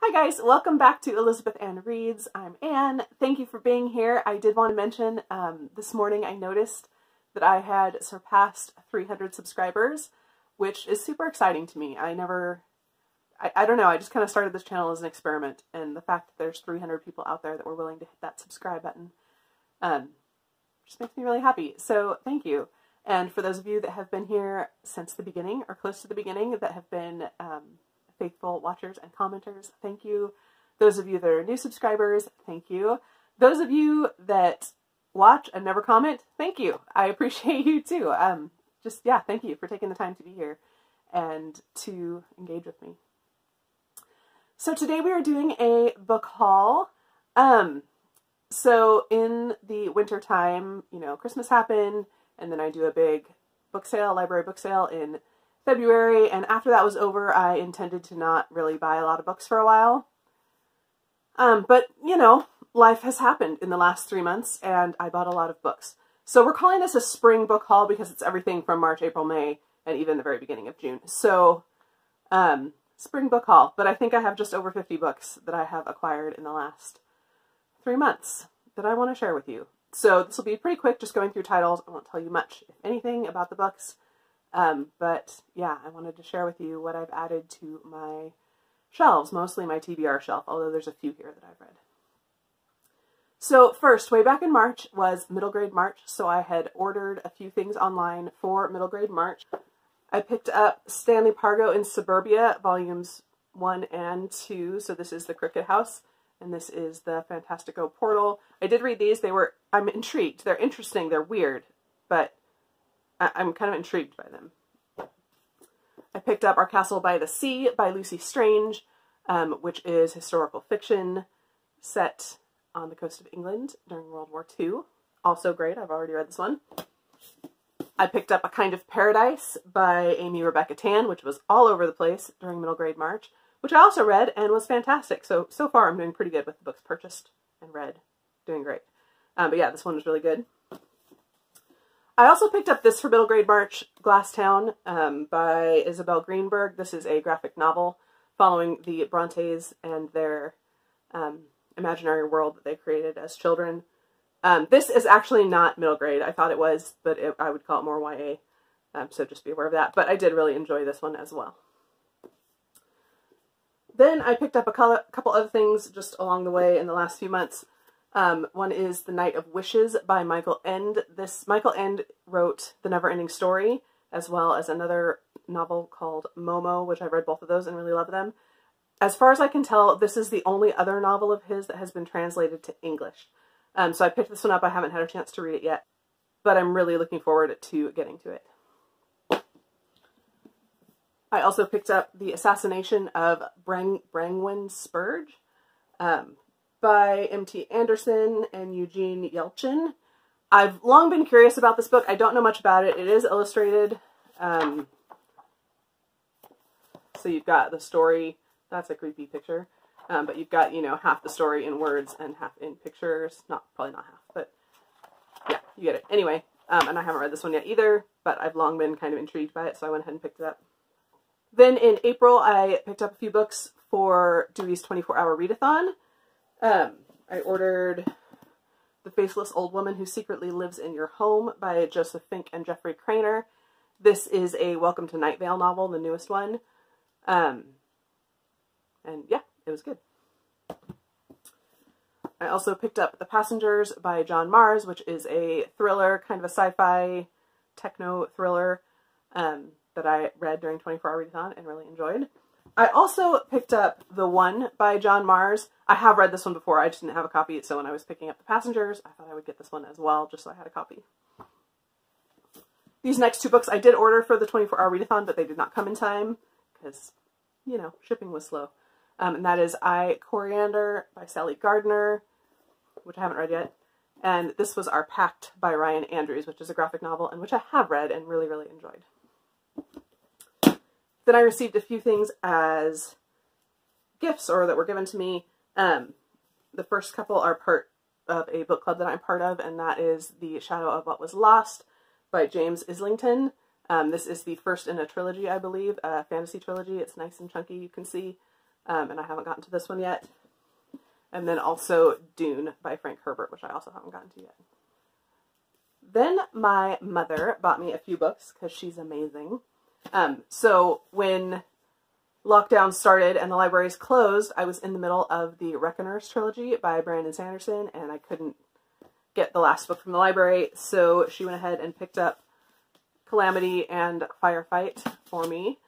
Hi guys, welcome back to Elizabeth Ann Reads. I'm Anne. Thank you for being here. I did want to mention this morning I noticed that I had surpassed 300 subscribers, which is super exciting to me. I don't know, I just kind of started this channel as an experiment, and the fact that there's 300 people out there that were willing to hit that subscribe button just makes me really happy. So thank you. And for those of you that have been here since the beginning or close to the beginning, that have been faithful watchers and commenters, thank you. Those of you that are new subscribers, thank you. Those of you that watch and never comment, thank you. I appreciate you too. Yeah, thank you for taking the time to be here and to engage with me. So today we are doing a book haul. So in the winter time, you know, Christmas happened, and then I do a big book sale, library book sale in February, and after that was over, I intended to not really buy a lot of books for a while. But, you know, life has happened in the last 3 months, and I bought a lot of books. So we're calling this a spring book haul because it's everything from March, April, May, and even the very beginning of June. So, spring book haul. But I think I have just over 50 books that I have acquired in the last 3 months that I want to share with you. So this will be pretty quick, just going through titles. I won't tell you much, if anything, about the books. But yeah, I wanted to share with you what I've added to my shelves, mostly my TBR shelf, although there's a few here that I've read. So first, way back in March was middle grade March, so I had ordered a few things online for middle grade March. I picked up Stanley Pargo in Suburbia, volumes 1 and 2, so this is The Cricket House, and this is The Fantastico Portal. I did read these. I'm intrigued. They're interesting. They're weird, but I'm kind of intrigued by them. I picked up Our Castle by the Sea by Lucy Strange, which is historical fiction set on the coast of England during World War II. Also great. I've already read this one. I picked up A Kind of Paradise by Amy Rebecca Tan, which was all over the place during middle grade March, which I also read and was fantastic. So far I'm doing pretty good with the books purchased and read. Doing great. But yeah, this one was really good. I also picked up this for middle grade March, Glasstown by Isabel Greenberg. This is a graphic novel following the Brontes and their imaginary world that they created as children. This is actually not middle grade. I thought it was, but I would call it more YA, so just be aware of that. But I did really enjoy this one as well. Then I picked up a couple other things just along the way in the last few months. One is The Night of Wishes by Michael Ende. Michael Ende wrote The Never-Ending Story, as well as another novel called Momo, which I read both of those and really love them. As far as I can tell, this is the only other novel of his that has been translated to English. So I picked this one up. I haven't had a chance to read it yet, but I'm really looking forward to getting to it. I also picked up The Assassination of Brangwen Spurge by M.T. Anderson and Eugene Yelchin. I've long been curious about this book. I don't know much about it. It is illustrated. So you've got the story. That's a creepy picture. But you've got, you know, half the story in words and half in pictures. Probably not half, but yeah, you get it. Anyway, and I haven't read this one yet either, but I've long been kind of intrigued by it, so I went ahead and picked it up. Then in April, I picked up a few books for Dewey's 24-hour readathon. I ordered The Faceless Old Woman Who Secretly Lives in Your Home by Joseph Fink and Jeffrey Craner. This is a Welcome to Night Vale novel, the newest one. And yeah, it was good. I also picked up The Passengers by John Mars, which is a thriller, kind of a sci-fi techno thriller that I read during 24-hour readathon and really enjoyed. I also picked up The One by John Mars. I have read this one before, I just didn't have a copy, so when I was picking up The Passengers, I thought I would get this one as well, just so I had a copy. These next two books I did order for the 24-hour readathon, but they did not come in time, because, you know, shipping was slow. And that is I, Coriander by Sally Gardner, which I haven't read yet. And this was Our Pact by Ryan Andrews, which is a graphic novel, and which I have read and really, really enjoyed. Then I received a few things as gifts or that were given to me. The first couple are part of a book club that I'm part of, and that is The Shadow of What Was Lost by James Islington. This is the first in a trilogy, I believe, a fantasy trilogy. It's nice and chunky, you can see. and I haven't gotten to this one yet. And then also Dune by Frank Herbert, which I also haven't gotten to yet. Then my mother bought me a few books because she's amazing. So when lockdown started and the libraries closed, I was in the middle of the Reckoners trilogy by Brandon Sanderson, and I couldn't get the last book from the library, so she went ahead and picked up Calamity and Firefight for me,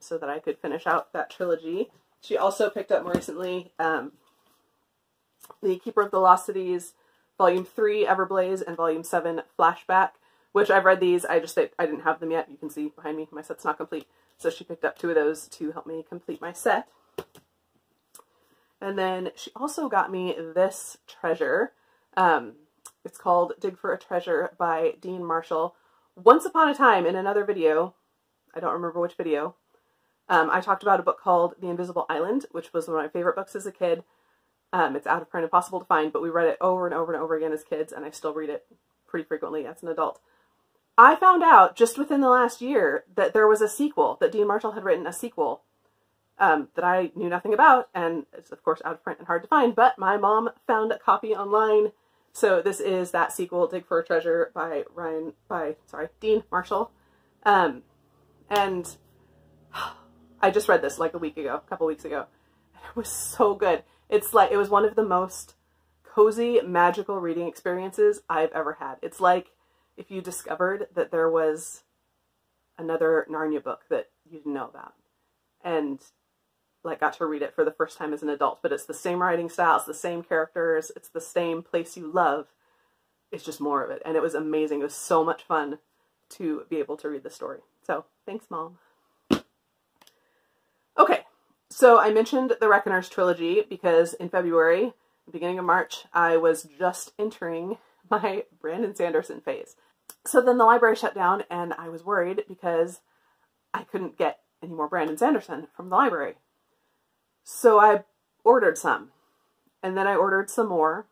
so that I could finish out that trilogy. She also picked up more recently The Keeper of the Lost Cities, Volume 3, Everblaze, and Volume 7, Flashback, which I've read these. I didn't have them yet. You can see behind me, my set's not complete. So she picked up 2 of those to help me complete my set. And then she also got me this treasure. It's called Dig for a Treasure by Dean Marshall. Once upon a time in another video, I don't remember which video, I talked about a book called The Invisible Island, which was one of my favorite books as a kid. It's out of print, impossible to find, but we read it over and over and over again as kids, and I still read it pretty frequently as an adult. I found out just within the last year that there was a sequel, that Dean Marshall had written a sequel that I knew nothing about, and it's of course out of print and hard to find, but my mom found a copy online. So this is that sequel, Dig for a Treasure by Dean Marshall. And I just read this like a couple weeks ago. It was so good. It's like, it was one of the most cozy, magical reading experiences I've ever had. It's like if you discovered that there was another Narnia book that you didn't know about, and like got to read it for the first time as an adult, but it's the same writing style, it's the same characters, it's the same place you love. It's just more of it. And it was amazing. It was so much fun to be able to read the story. So thanks, Mom. Okay. So I mentioned the Reckoners trilogy because in February, beginning of March, I was just entering my Brandon Sanderson phase. So then the library shut down and I was worried because I couldn't get any more Brandon Sanderson from the library. So I ordered some, and then I ordered some more,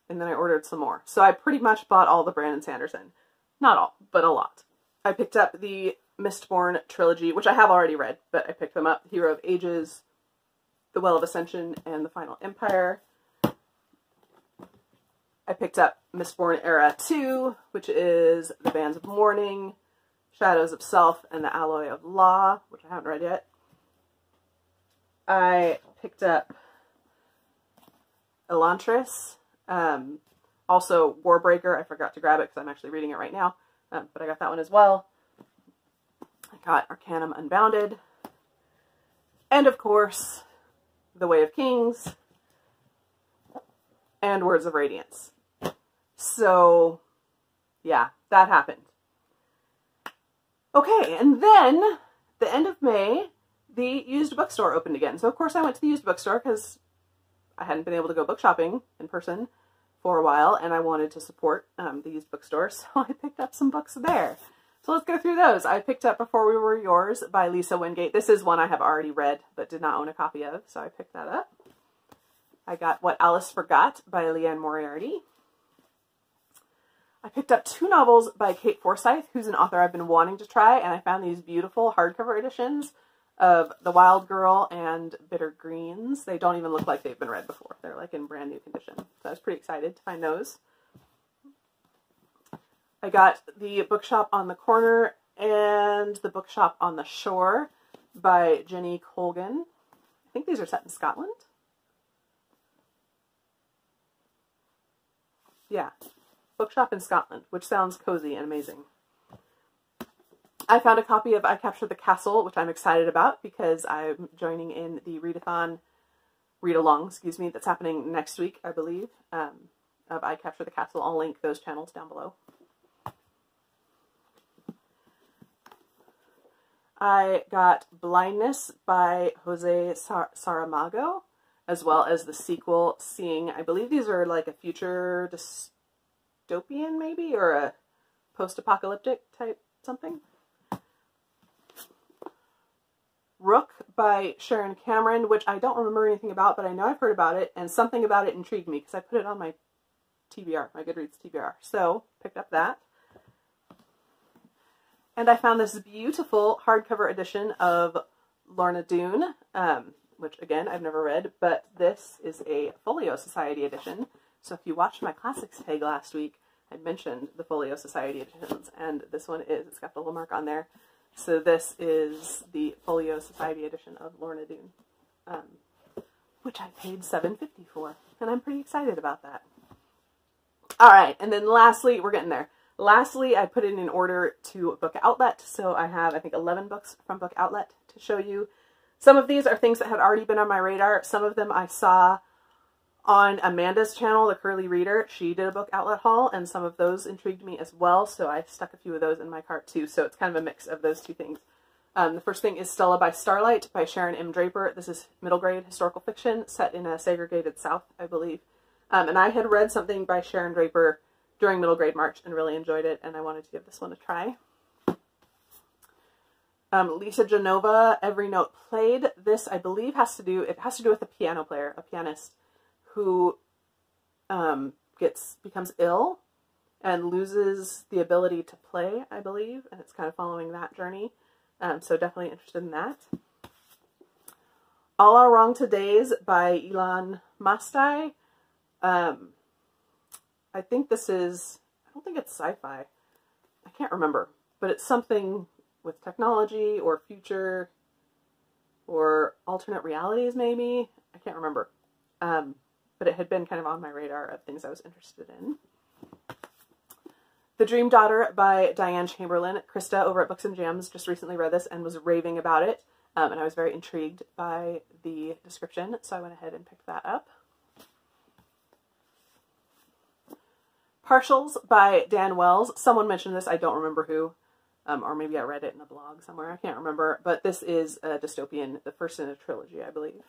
and then I ordered some more. So I pretty much bought all the Brandon Sanderson. Not all, but a lot. I picked up the Mistborn trilogy, which I have already read, but I picked them up. Hero of Ages, The Well of Ascension, and The Final Empire. I picked up Mistborn Era 2, which is The Bands of Mourning, Shadows of Self, and The Alloy of Law, which I haven't read yet. I picked up Elantris, also Warbreaker. I forgot to grab it because I'm actually reading it right now, but I got that one as well. I got Arcanum Unbounded, and of course, The Way of Kings, and Words of Radiance. So, yeah, that happened. Okay, and then, the end of May, the used bookstore opened again. So of course I went to the used bookstore because I hadn't been able to go book shopping in person for a while, and I wanted to support the used bookstore, so I picked up some books there. So let's go through those. I picked up Before We Were Yours by Lisa Wingate. This is one I have already read but did not own a copy of, so I picked that up. I got What Alice Forgot by Leanne Moriarty. I picked up 2 novels by Kate Forsyth, who's an author I've been wanting to try, and I found these beautiful hardcover editions of The Wild Girl and Bitter Greens. They don't even look like they've been read before. They're like in brand new condition. So I was pretty excited to find those. I got The Bookshop on the Corner and The Bookshop on the Shore by Jenny Colgan. I think these are set in Scotland. Yeah, Bookshop in Scotland, which sounds cozy and amazing. I found a copy of I Captured the Castle, which I'm excited about because I'm joining in the read-along, excuse me, that's happening next week, I believe, of I Capture the Castle. I'll link those channels down below. I got Blindness by Jose Saramago, as well as the sequel, Seeing. I believe these are like a future dystopian, maybe, or a post-apocalyptic type something. Rook by Sharon Cameron, which I don't remember anything about, but I know I've heard about it, and something about it intrigued me because I put it on my TBR, my Goodreads TBR. So, picked up that. And I found this beautiful hardcover edition of Lorna Doone, which again, I've never read, but this is a Folio Society edition. So if you watched my classics tag last week, I mentioned the Folio Society editions, and this one it's got the little mark on there. So this is the Folio Society edition of Lorna Doone, which I paid $7.50 for, and I'm pretty excited about that. All right, and then lastly, we're getting there. Lastly, I put it in order to Book Outlet, so I have, I think, 11 books from Book Outlet to show you. Some of these are things that had already been on my radar. Some of them I saw on Amanda's channel, The Curly Reader. She did a Book Outlet haul, and some of those intrigued me as well, so I stuck a few of those in my cart too. So it's kind of a mix of those two things. The first thing is Stella by Starlight by Sharon M. Draper. This is middle grade historical fiction set in a segregated South, I believe. And I had read something by Sharon Draper during middle grade March and really enjoyed it, and I wanted to give this one a try. Lisa Genova, Every Note Played. This, I believe, has to do with a piano player, a pianist, who becomes ill and loses the ability to play, I believe, and it's kind of following that journey. So definitely interested in that. All Our Wrong Todays by Ilan Mastai. I think this is, I don't think it's sci-fi. I can't remember, but it's something with technology or future or alternate realities maybe. I can't remember. But it had been kind of on my radar of things I was interested in. The Dream Daughter by Diane Chamberlain. Krista over at Books and Jams just recently read this and was raving about it. And I was very intrigued by the description, so I went ahead and picked that up. Partials by Dan Wells. Someone mentioned this, I don't remember who. Or maybe I read it in a blog somewhere, I can't remember. But this is a dystopian, the first in a trilogy, I believe.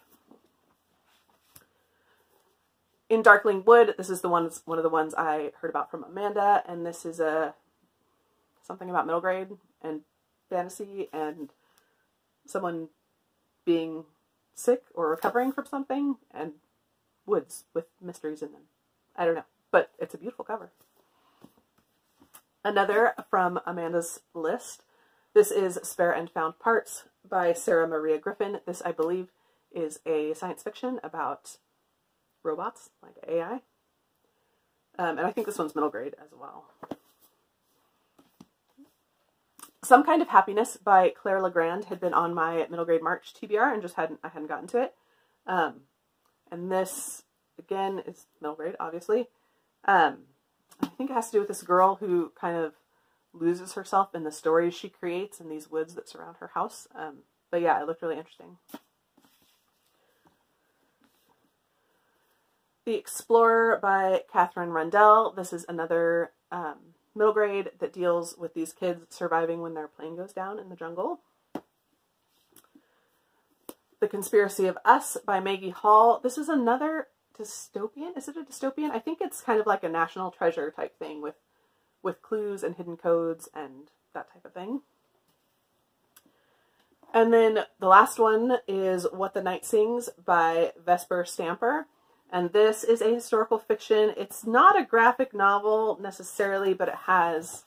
In Darkling Wood, this is one of the ones I heard about from Amanda, and this is something about middle grade and fantasy and someone being sick or recovering from something, and woods with mysteries in them. I don't know, but it's a beautiful cover. Another from Amanda's list. This is Spare and Found Parts by Sarah Maria Griffin. This, I believe, is a science fiction about robots, like AI. And I think this one's middle grade as well. Some Kind of Happiness by Claire Legrand had been on my middle grade March TBR and just I hadn't gotten to it. And this, again, is middle grade, obviously. I think it has to do with this girl who kind of loses herself in the stories she creates in these woods that surround her house. But yeah, it looked really interesting. The Explorer by Catherine Rundell. This is another middle grade that deals with these kids surviving when their plane goes down in the jungle. The Conspiracy of Us by Maggie Hall. This is another dystopian. Is it a dystopian? I think it's kind of like a National Treasure type thing with clues and hidden codes and that type of thing. And then the last one is What the Night Sings by Vesper Stamper. And this is a historical fiction. It's not a graphic novel necessarily, but it has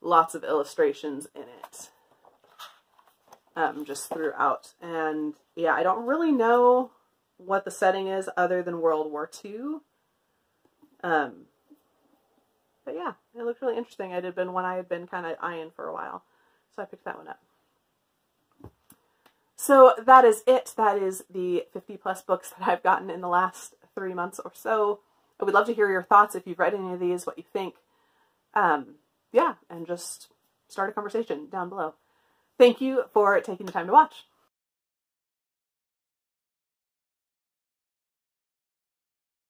lots of illustrations in it. Just throughout. And yeah, I don't really know what the setting is other than World War II. But yeah, it looked really interesting. It had been one I had been kind of eyeing for a while. So I picked that one up. So that is it. That is the 50 plus books that I've gotten in the last 3 months or so. I would love to hear your thoughts if you've read any of these, what you think. Yeah, and just start a conversation down below. Thank you for taking the time to watch.